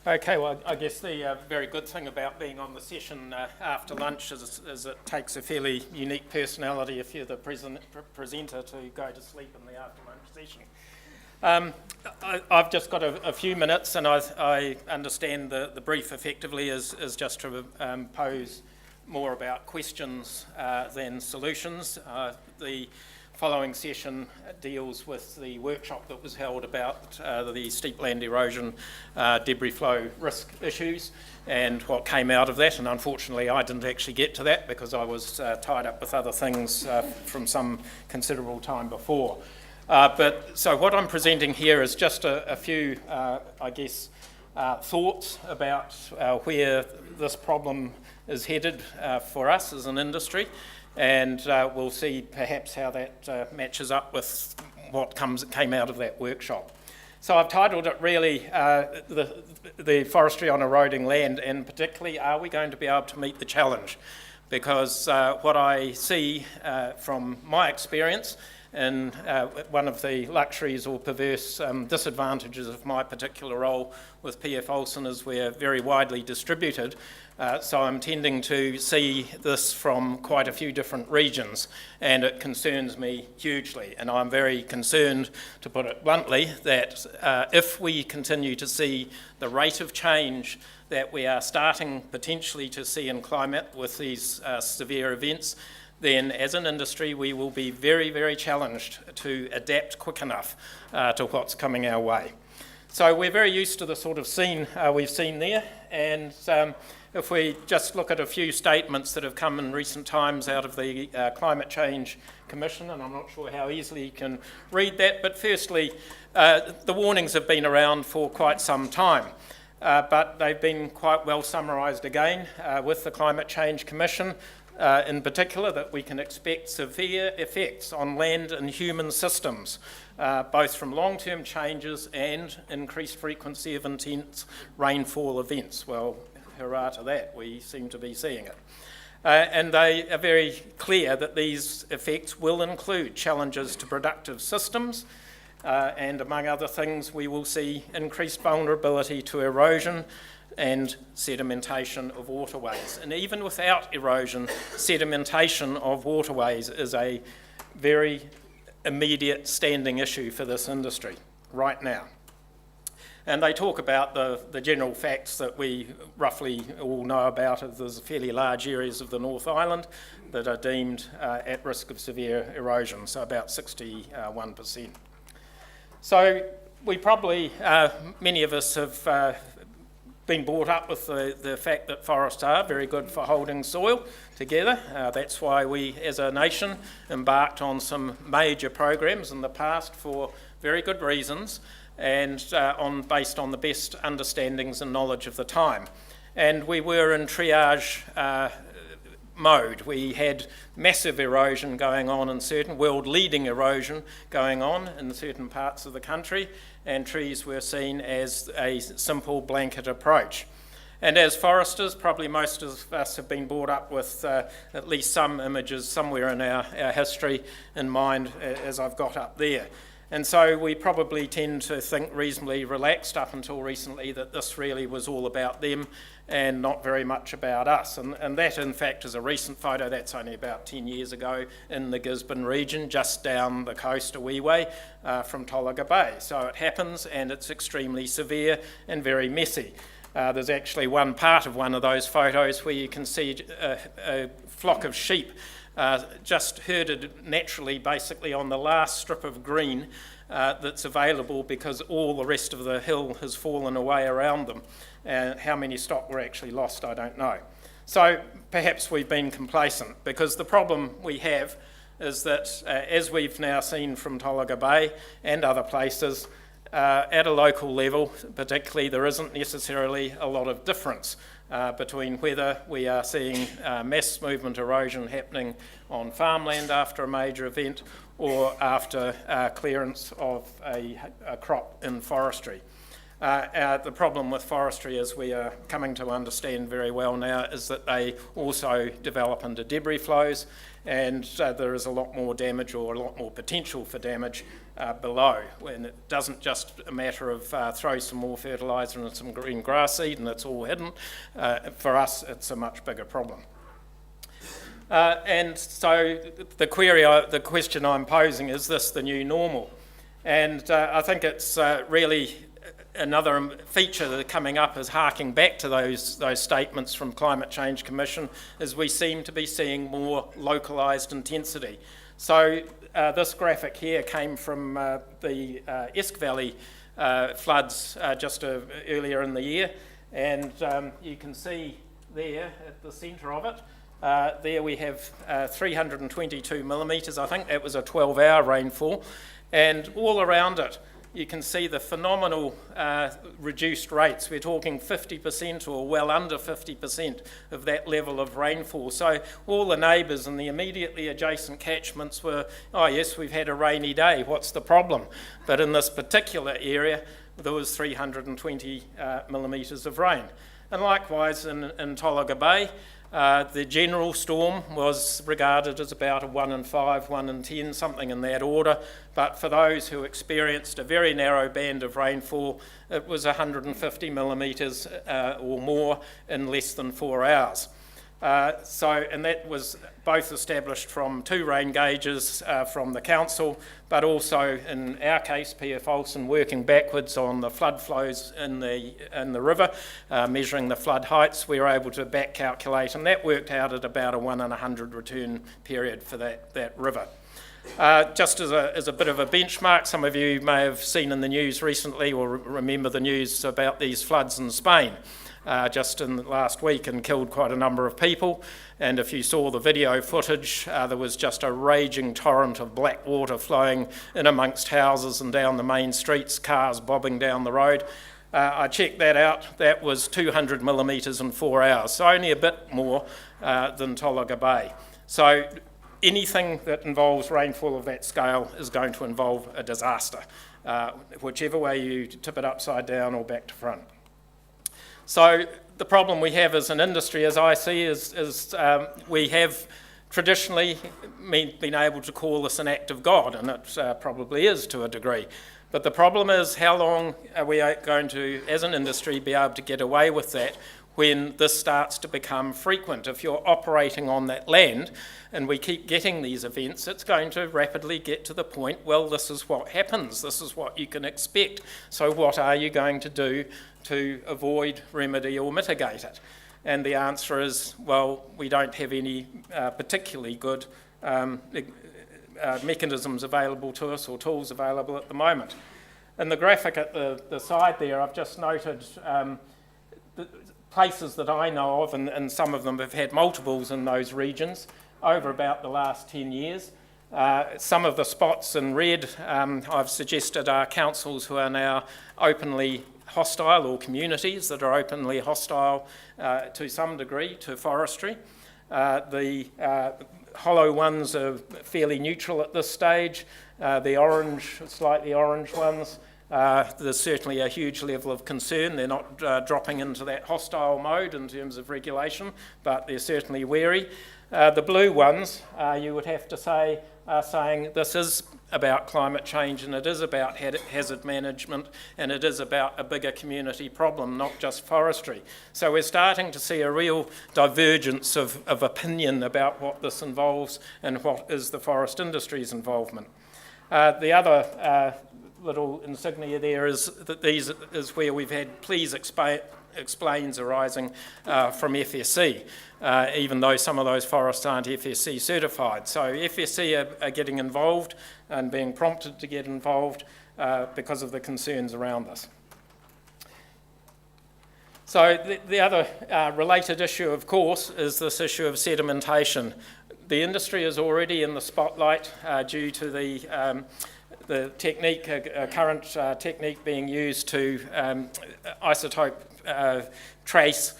Okay, well, I guess the very good thing about being on the session after lunch is it takes a fairly unique personality if you're the presenter to go to sleep in the after lunch session. I've just got a few minutes, and I understand the brief effectively is just to pose more about questions than solutions. The following session deals with the workshop that was held about the steep land erosion debris flow risk issues and what came out of that, and unfortunately I didn't actually get to that because I was tied up with other things from some considerable time before. So what I'm presenting here is just a few, thoughts about where this problem is headed for us as an industry, and we'll see perhaps how that matches up with what came out of that workshop. So I've titled it really the Forestry on Eroding Land, and particularly, are we going to be able to meet the challenge? Because what I see from my experience, and one of the luxuries or perverse disadvantages of my particular role with PF Olsen is we're very widely distributed, so I'm tending to see this from quite a few different regions, and it concerns me hugely, and I'm very concerned, to put it bluntly, that if we continue to see the rate of change that we are starting potentially to see in climate with these severe events, then as an industry we will be very, very challenged to adapt quick enough to what's coming our way. So we're very used to the sort of scene we've seen there, and if we just look at a few statements that have come in recent times out of the Climate Change Commission, and I'm not sure how easily you can read that, but firstly, the warnings have been around for quite some time. But they've been quite well summarised again with the Climate Change Commission, in particular that we can expect severe effects on land and human systems, both from long-term changes and increased frequency of intense rainfall events. Well, hurrah to that, we seem to be seeing it. And they are very clear that these effects will include challenges to productive systems, and among other things, we will see increased vulnerability to erosion and sedimentation of waterways. And even without erosion, sedimentation of waterways is a very immediate standing issue for this industry right now. And they talk about the general facts that we roughly all know about. There's fairly large areas of the North Island that are deemed at risk of severe erosion, so about 61%. So we probably, many of us have been brought up with the fact that forests are very good for holding soil together. That's why we as a nation embarked on some major programs in the past for very good reasons, and based on the best understandings and knowledge of the time. And we were in triage mode. We had massive erosion going on in certain, world-leading erosion going on in certain parts of the country, and trees were seen as a simple blanket approach. And as foresters, probably most of us have been brought up with at least some images somewhere in our history in mind as I've got up there. And so we probably tend to think reasonably relaxed up until recently that this really was all about them and not very much about us. And that, in fact, is a recent photo. That's only about 10 years ago in the Gisborne region, just down the coast a wee way from Tolaga Bay. So it happens, and it's extremely severe and very messy. There's actually one part of one of those photos where you can see a flock of sheep just herded naturally, basically on the last strip of green that's available because all the rest of the hill has fallen away around them. And how many stock were actually lost, I don't know. So perhaps we've been complacent, because the problem we have is that, as we've now seen from Tolaga Bay and other places, at a local level particularly, there isn't necessarily a lot of difference between whether we are seeing mass movement erosion happening on farmland after a major event or after clearance of a crop in forestry. The problem with forestry, as we are coming to understand very well now, is that they also develop into debris flows, and there is a lot more damage, or a lot more potential for damage below. When it doesn't just a matter of throw some more fertiliser and some green grass seed and it's all hidden. For us, it's a much bigger problem. And so the question I'm posing, is this the new normal? And I think it's really another feature that coming up is harking back to those statements from Climate Change Commission, is we seem to be seeing more localised intensity. So this graphic here came from the Esk Valley floods just earlier in the year, and you can see there at the centre of it, there we have 322 millimetres. I think that was a 12-hour rainfall, and all around it you can see the phenomenal reduced rates. We're talking 50% or well under 50% of that level of rainfall. So all the neighbours and the immediately adjacent catchments were, oh yes, we've had a rainy day, what's the problem? But in this particular area, there was 320 millimetres of rain. And likewise in Tolaga Bay, the general storm was regarded as about a 1 in 5, 1 in 10, something in that order. But for those who experienced a very narrow band of rainfall, it was 150 millimetres or more in less than 4 hours. And that was both established from 2 rain gauges from the council, but also in our case, P.F. Olsen working backwards on the flood flows in the river, measuring the flood heights. We were able to back calculate, and that worked out at about a 1 in 100 return period for that river. Just as a bit of a benchmark, some of you may have seen in the news recently, or remember the news about these floods in Spain. Just in the last week, and killed quite a number of people. And if you saw the video footage, there was just a raging torrent of black water flowing in amongst houses and down the main streets, cars bobbing down the road. I checked that out. That was 200 millimetres in 4 hours, so only a bit more than Tolaga Bay. So anything that involves rainfall of that scale is going to involve a disaster, whichever way you tip it upside down or back to front. So the problem we have as an industry, as I see, is we have traditionally been able to call this an act of God, and it probably is to a degree. But the problem is, how long are we going to, as an industry, be able to get away with that when this starts to become frequent? If you're operating on that land and we keep getting these events, it's going to rapidly get to the point, well, this is what happens, this is what you can expect. So what are you going to do to avoid, remedy or mitigate it? And the answer is, well, we don't have any particularly good mechanisms available to us or tools available at the moment. In the graphic at the side there, I've just noted the places that I know of, and some of them have had multiples in those regions over about the last 10 years. Some of the spots in red I've suggested are councils who are now openly hostile, or communities that are openly hostile to some degree to forestry. The hollow ones are fairly neutral at this stage. The orange, slightly orange ones, there's certainly a huge level of concern. They're not dropping into that hostile mode in terms of regulation, but they're certainly wary. The blue ones, you would have to say, are saying this is about climate change, and it is about hazard management, and it is about a bigger community problem, not just forestry. So we're starting to see a real divergence of opinion about what this involves and what is the forest industry's involvement. The other little insignia there is that these is where we've had please explains arising from FSC, even though some of those forests aren't FSC certified. So FSC are getting involved and being prompted to get involved because of the concerns around this. So the other related issue, of course, is this issue of sedimentation. The industry is already in the spotlight due to the technique, current technique being used to isotope trace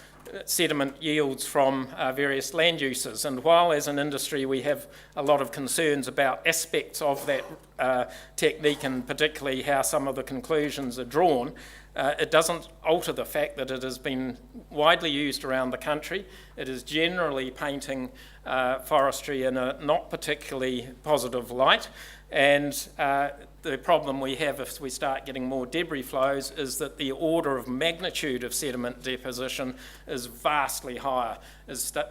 sediment yields from various land uses. And while as an industry we have a lot of concerns about aspects of that technique, and particularly how some of the conclusions are drawn, it doesn't alter the fact that it has been widely used around the country. It is generally painting forestry in a not particularly positive light, and the problem we have if we start getting more debris flows is that the order of magnitude of sediment deposition is vastly higher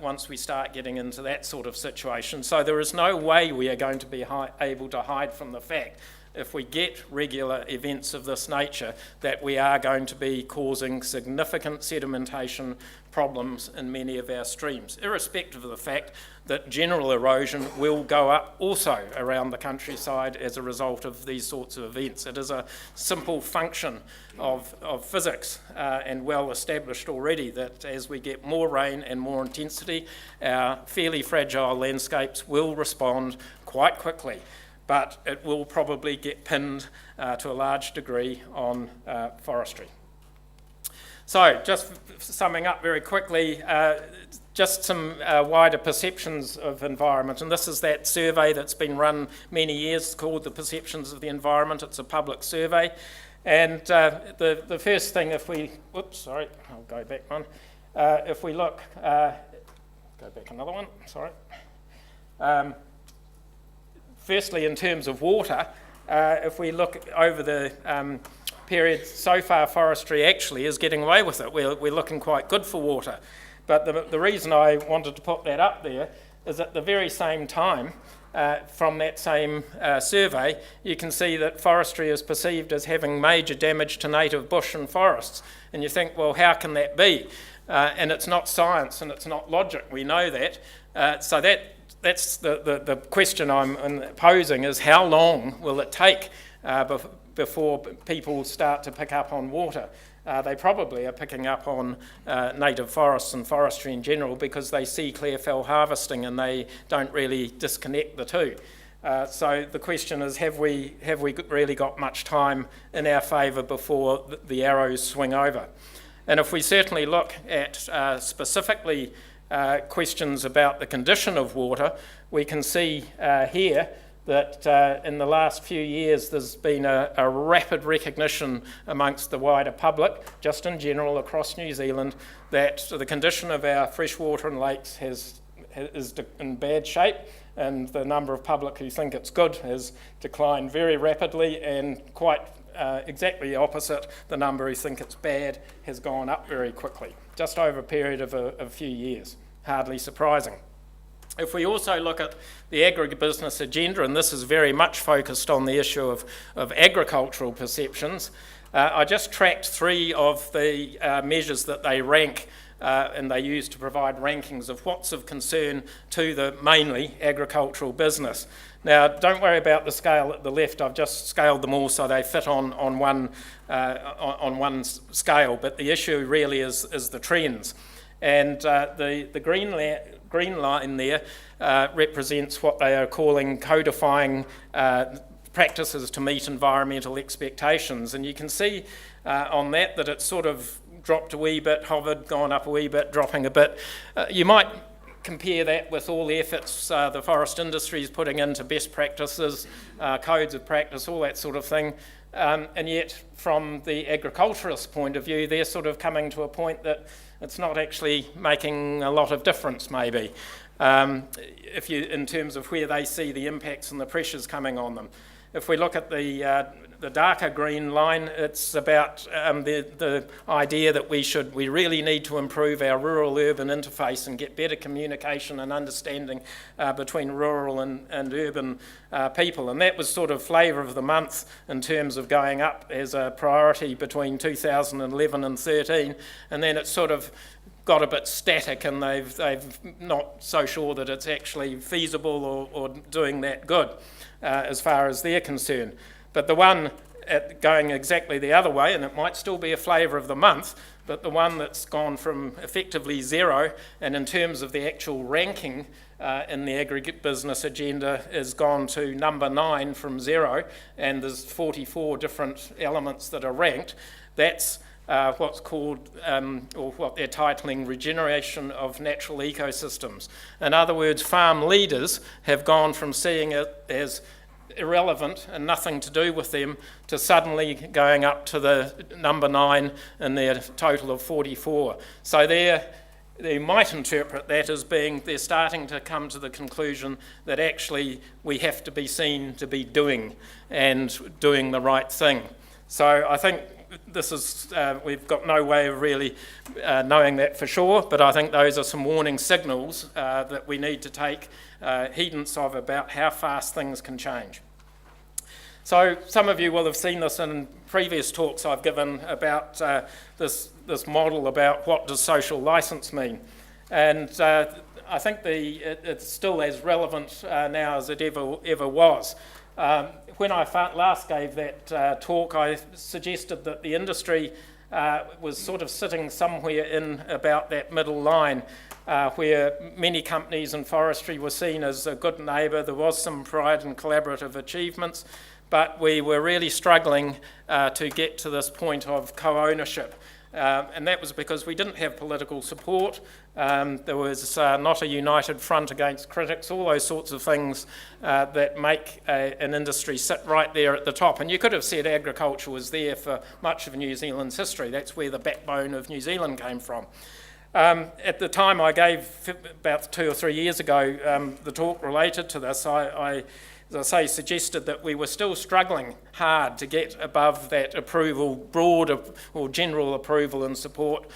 once we start getting into that sort of situation. So there is no way we are going to be able to hide from the fact, if we get regular events of this nature, that we are going to be causing significant sedimentation problems in many of our streams, irrespective of the fact that general erosion will go up also around the countryside as a result of these sorts of events. It is a simple function of physics and well established already that as we get more rain and more intensity, our fairly fragile landscapes will respond quite quickly. But it will probably get pinned to a large degree on forestry. So just summing up very quickly, just some wider perceptions of environment, and this is that survey that's been run many years called the Perceptions of the Environment. It's a public survey, and the first thing, if we, I'll go back one. If we look, go back another one, sorry. Firstly, in terms of water, if we look over the period so far, forestry actually is getting away with it. We're looking quite good for water. But the reason I wanted to put that up there is at the very same time, from that same survey, you can see that forestry is perceived as having major damage to native bush and forests. And you think, well, how can that be? And it's not science and it's not logic. We know that. So that's the question I'm posing, is how long will it take before people start to pick up on water? They probably are picking up on native forests and forestry in general because they see clear fell harvesting and they don't really disconnect the two. So the question is, have we really got much time in our favour before the arrows swing over? And if we certainly look at specifically questions about the condition of water, we can see here that in the last few years there's been a rapid recognition amongst the wider public, just in general across New Zealand, that the condition of our freshwater and lakes is in bad shape, and the number of public who think it's good has declined very rapidly, and quite exactly the opposite, the number who think it's bad has gone up very quickly, just over a period of a few years. Hardly surprising. If we also look at the agribusiness agenda, and this is very much focused on the issue of agricultural perceptions, I just tracked 3 of the measures that they rank and they use to provide rankings of what's of concern to the mainly agricultural business. Now, don't worry about the scale at the left. I've just scaled them all so they fit on one scale, but the issue really is the trends. And the green line there represents what they are calling codifying practices to meet environmental expectations. And you can see on that it's sort of dropped a wee bit, hovered, gone up a wee bit, dropping a bit. You might compare that with all the efforts the forest industry is putting into best practices, codes of practice, all that sort of thing. And yet, from the agriculturalist point of view, they're sort of coming to a point that it's not actually making a lot of difference, maybe, in terms of where they see the impacts and the pressures coming on them. If we look at the darker green line, it's about the idea that we really need to improve our rural-urban interface and get better communication and understanding between rural and urban people. And that was sort of flavour of the month in terms of going up as a priority between 2011 and 13, and then it's sort of got a bit static, and they've not so sure that it's actually feasible or doing that good as far as they're concerned. But the one going exactly the other way, and it might still be a flavour of the month, but the one that's gone from effectively 0, and in terms of the actual ranking in the agribusiness agenda, has gone to number 9 from 0, and there's 44 different elements that are ranked. That's what's called, or what they're titling, regeneration of natural ecosystems. In other words, farm leaders have gone from seeing it as irrelevant and nothing to do with them to suddenly going up to the number 9 in their total of 44. So they might interpret that as being they're starting to come to the conclusion that actually we have to be seen to be doing the right thing. So I think this is, we've got no way of really knowing that for sure, but I think those are some warning signals that we need to take heedance of about how fast things can change. So some of you will have seen this in previous talks I've given about this model about what does social licence mean. And I think it's still as relevant now as it ever was. When I last gave that talk, I suggested that the industry was sort of sitting somewhere in about that middle line, where many companies in forestry were seen as a good neighbour. There was some pride and collaborative achievements, but we were really struggling to get to this point of co-ownership. And that was because we didn't have political support. There was not a united front against critics, all those sorts of things that make an industry sit right there at the top. And you could have said agriculture was there for much of New Zealand's history. That's where the backbone of New Zealand came from. At the time I gave, about 2 or 3 years ago, the talk related to this, I as I say, suggested that we were still struggling hard to get above that approval, broad or general approval and support.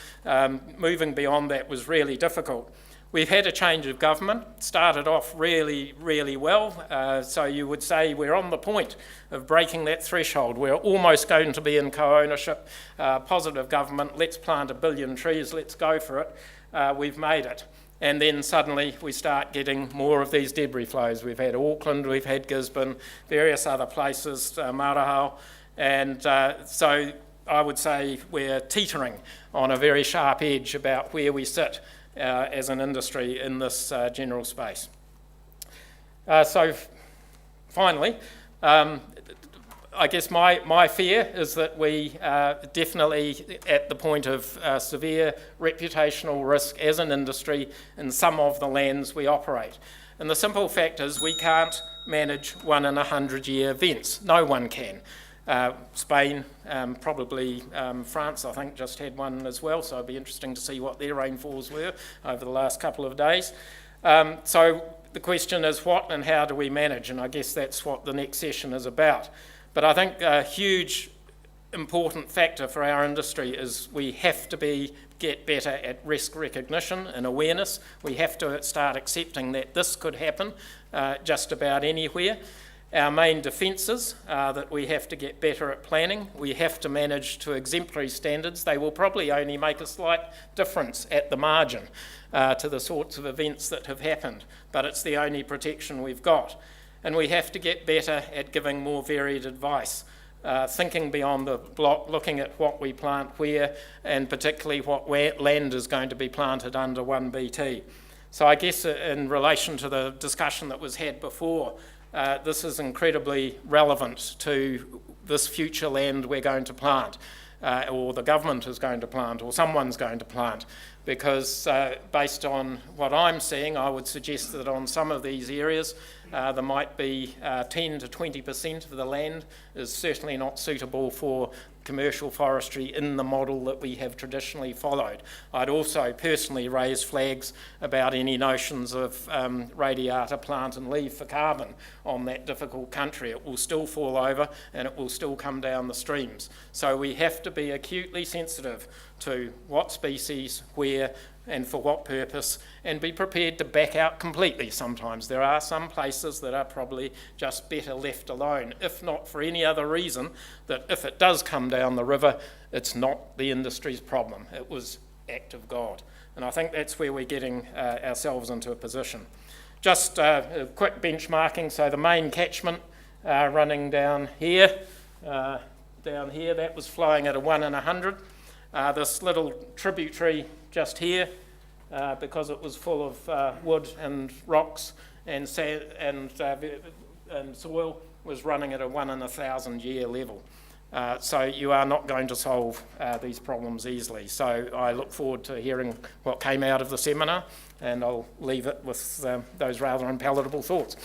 Moving beyond that was really difficult. We've had a change of government, started off really, really well. So you would say we're on the point of breaking that threshold. We're almost going to be in co-ownership, positive government, let's plant 1 billion trees, let's go for it. We've made it. And then suddenly we start getting more of these debris flows. We've had Auckland, we've had Gisborne, various other places, Marahau, and so I would say we're teetering on a very sharp edge about where we sit as an industry in this general space. So finally, I guess my fear is that we are definitely at the point of severe reputational risk as an industry in some of the lands we operate. And the simple fact is we can't manage 1 in 100-year events. No one can. Spain, probably France, I think, just had one as well, so it'd be interesting to see what their rainfalls were over the last couple of days. So the question is what and how do we manage? And I guess that's what the next session is about. But I think a huge important factor for our industry is we have to get better at risk recognition and awareness. We have to start accepting that this could happen just about anywhere. Our main defences are that we have to get better at planning. We have to manage to exemplary standards. They will probably only make a slight difference at the margin to the sorts of events that have happened, but it's the only protection we've got. And we have to get better at giving more varied advice, thinking beyond the block, looking at what we plant where, and particularly what land is going to be planted under 1BT. So I guess in relation to the discussion that was had before, this is incredibly relevant to this future land we're going to plant, or the government is going to plant, or someone's going to plant, because based on what I'm seeing, I would suggest that on some of these areas, there might be 10 to 20% of the land is certainly not suitable for commercial forestry in the model that we have traditionally followed. I'd also personally raise flags about any notions of radiata plant and leave for carbon on that difficult country. It will still fall over and it will still come down the streams. So we have to be acutely sensitive to what species, where, and for what purpose, and be prepared to back out completely sometimes. There are some places that are probably just better left alone, if not for any other reason, that if it does come down the river, it's not the industry's problem. It was act of God. And I think that's where we're getting ourselves into a position. Just a quick benchmarking, so the main catchment running down here, that was flowing at a 1 in 100. This little tributary just here, because it was full of wood and rocks and sand and soil, was running at a 1 in 1,000-year level. So you are not going to solve these problems easily. So I look forward to hearing what came out of the seminar, and I'll leave it with those rather unpalatable thoughts.